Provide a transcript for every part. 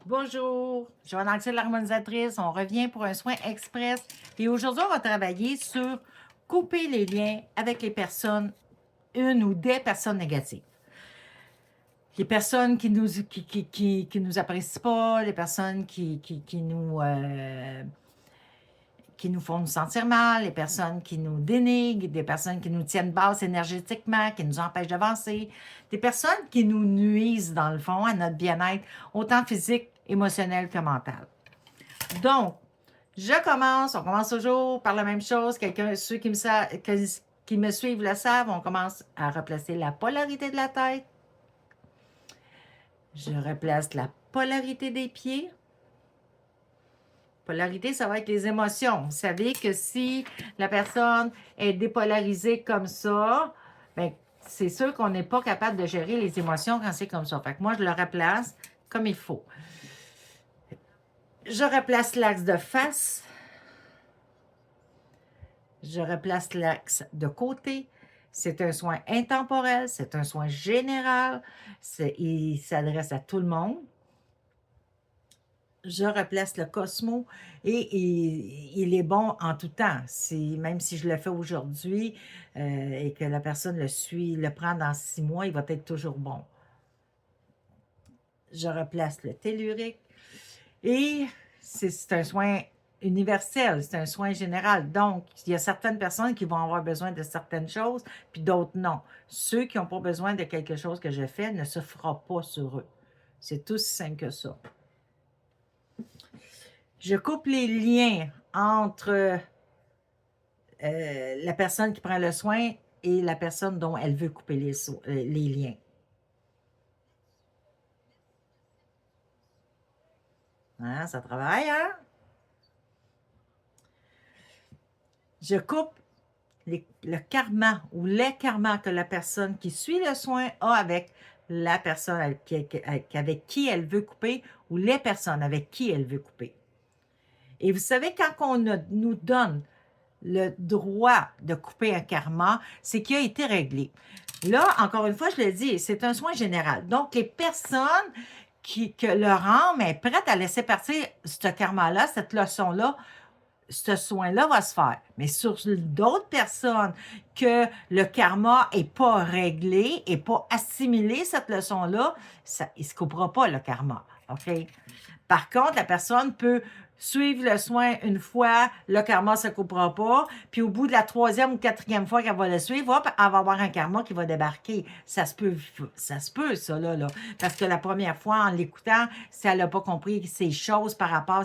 Bonjour, Joanne Anctil, l'harmonisatrice. On revient pour un soin express. Et aujourd'hui, on va travailler sur couper les liens avec les personnes, une ou des personnes négatives. Les personnes qui nous apprécient pas, les personnes qui nous font nous sentir mal, les personnes qui nous dénigrent, des personnes qui nous tiennent basse énergétiquement, qui nous empêchent d'avancer, des personnes qui nous nuisent dans le fond à notre bien-être, autant physique, émotionnel que mental. Donc, on commence toujours par la même chose. Ceux qui me suivent le savent, on commence à replacer la polarité de la tête. Je replace la polarité des pieds. Polarité, ça va être les émotions. Vous savez que si la personne est dépolarisée comme ça, bien, c'est sûr qu'on n'est pas capable de gérer les émotions quand c'est comme ça. Fait que moi, je le replace comme il faut. Je replace l'axe de face. Je replace l'axe de côté. C'est un soin intemporel, c'est un soin général. Il s'adresse à tout le monde. Je replace le Cosmo et il est bon en tout temps. Même si je le fais aujourd'hui et que la personne le prend dans 6 mois, il va être toujours bon. Je replace le tellurique et c'est un soin universel, c'est un soin général. Donc, il y a certaines personnes qui vont avoir besoin de certaines choses, puis d'autres non. Ceux qui n'ont pas besoin de quelque chose que je fais ne se fera pas sur eux. C'est tout aussi simple que ça. Je coupe les liens entre la personne qui prend le soin et la personne dont elle veut couper les liens. Hein, ça travaille, hein? Je coupe le karma ou les karmas que la personne qui suit le soin a avec la personne avec qui elle veut couper ou les personnes avec qui elle veut couper. Et vous savez, quand on nous donne le droit de couper un karma, c'est qu'il a été réglé. Là, encore une fois, je le dis, c'est un soin général. Donc, les personnes que leur âme est prête à laisser partir ce karma-là, cette leçon-là, ce soin-là va se faire. Mais sur d'autres personnes que le karma n'est pas réglé, n'est pas assimilé, cette leçon-là, il ne se coupera pas le karma. OK? Par contre, la personne peut suivre le soin une fois, le karma ne se coupera pas, puis au bout de la 3e ou 4e fois qu'elle va le suivre, hop, elle va avoir un karma qui va débarquer. Ça se peut, ça, là. Parce que la première fois, en l'écoutant, si elle n'a pas compris ces choses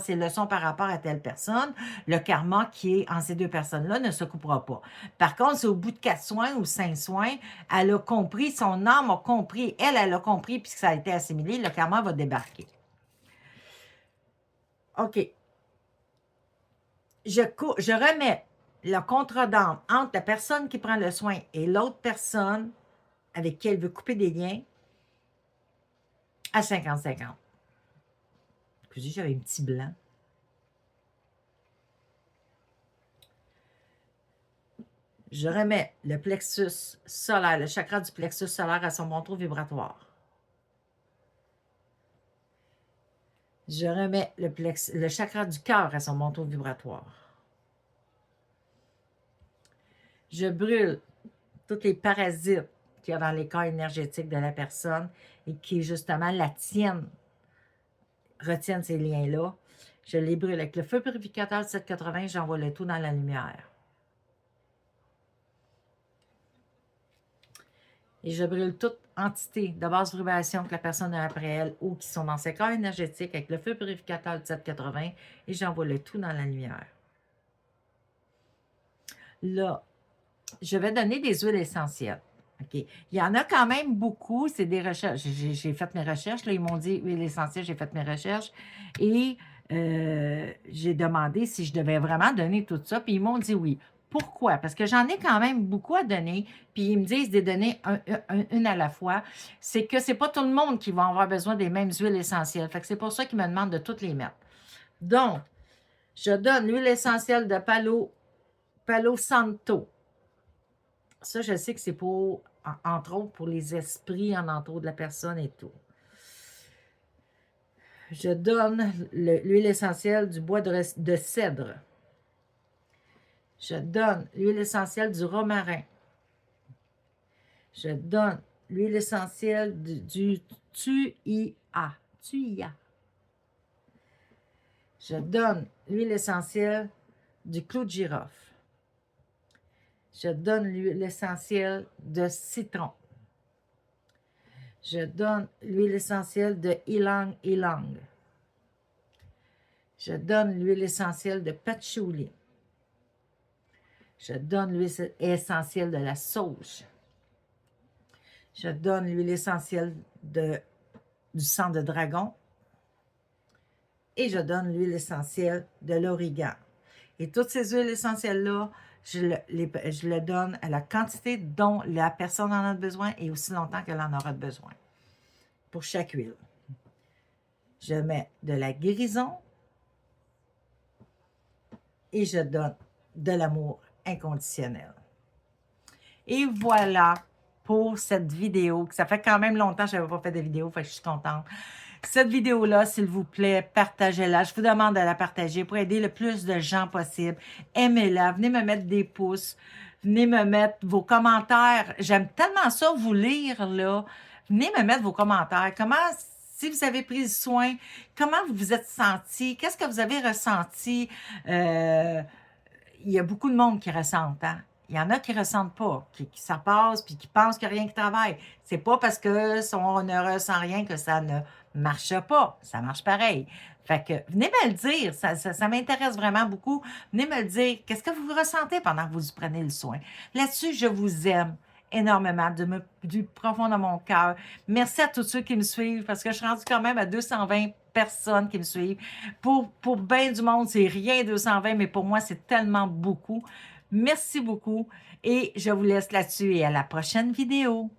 ces leçons par rapport à telle personne, le karma qui est en ces deux personnes-là ne se coupera pas. Par contre, c'est au bout de 4 soins ou 5 soins, elle a compris, son âme a compris, elle a compris, puisque ça a été assimilé, le karma va débarquer. OK. Je remets le contrat d'âme entre la personne qui prend le soin et l'autre personne avec qui elle veut couper des liens à 50-50. Excusez, j'avais un petit blanc. Je remets le plexus solaire, le chakra du plexus solaire à son bon taux vibratoire. Je remets le chakra du cœur à son bon taux vibratoire. Je brûle tous les parasites qu'il y a dans les corps énergétiques de la personne et qui, justement, retiennent ces liens-là. Je les brûle avec le feu purificateur de 780, j'envoie le tout dans la lumière. Et je brûle toute entité de basse vibration que la personne a après elle ou qui sont dans ses corps énergétiques avec le feu purificateur de 780 et j'envoie le tout dans la lumière. Là, je vais donner des huiles essentielles. OK. Il y en a quand même beaucoup. C'est des recherches. J'ai fait mes recherches. Là, ils m'ont dit huile essentielle, j'ai fait mes recherches. Et j'ai demandé si je devais vraiment donner tout ça. Puis ils m'ont dit oui. Pourquoi? Parce que j'en ai quand même beaucoup à donner. Puis ils me disent de donner une à la fois. C'est que c'est pas tout le monde qui va avoir besoin des mêmes huiles essentielles. Fait que c'est pour ça qu'ils me demandent de toutes les mettre. Donc, je donne l'huile essentielle de Palo Santo. Ça, je sais que c'est pour, entre autres, pour les esprits en entour de la personne et tout. Je donne l'huile essentielle du bois de cèdre. Je donne l'huile essentielle du romarin. Je donne l'huile essentielle du tuia. Tuia. Je donne l'huile essentielle du clou de girofle. Je donne l'huile essentielle de citron. Je donne l'huile essentielle de ylang ylang. Je donne l'huile essentielle de patchouli. Je donne l'huile essentielle de la sauge. Je donne l'huile essentielle du sang de dragon. Et je donne l'huile essentielle de l'origan. Et toutes ces huiles essentielles-là, je le donne à la quantité dont la personne en a besoin et aussi longtemps qu'elle en aura besoin. Pour chaque huile. Je mets de la guérison et je donne de l'amour inconditionnel. Et voilà pour cette vidéo. Ça fait quand même longtemps que je n'avais pas fait de vidéo, fait que je suis contente. Cette vidéo-là, s'il vous plaît, partagez-la. Je vous demande de la partager pour aider le plus de gens possible. Aimez-la. Venez me mettre des pouces. Venez me mettre vos commentaires. J'aime tellement ça, vous lire, là. Venez me mettre vos commentaires. Comment, si vous avez pris soin, comment vous vous êtes senti? Qu'est-ce que vous avez ressenti? Il y a beaucoup de monde qui ressentent, hein? Il y en a qui ne ressentent pas, qui ça passe, puis qui pensent qu'il n'y a rien qui travaille. C'est pas parce que on ne ressent rien que ça ne marche pas. Ça marche pareil. Fait que venez me le dire, ça m'intéresse vraiment beaucoup. Venez me le dire, qu'est-ce que vous ressentez pendant que vous prenez le soin. Là-dessus, je vous aime énormément, du profond de mon cœur. Merci à tous ceux qui me suivent, parce que je suis rendue quand même à 220 personnes qui me suivent. Pour bien du monde, c'est rien 220, mais pour moi, c'est tellement beaucoup. Merci beaucoup et je vous laisse là-dessus et à la prochaine vidéo.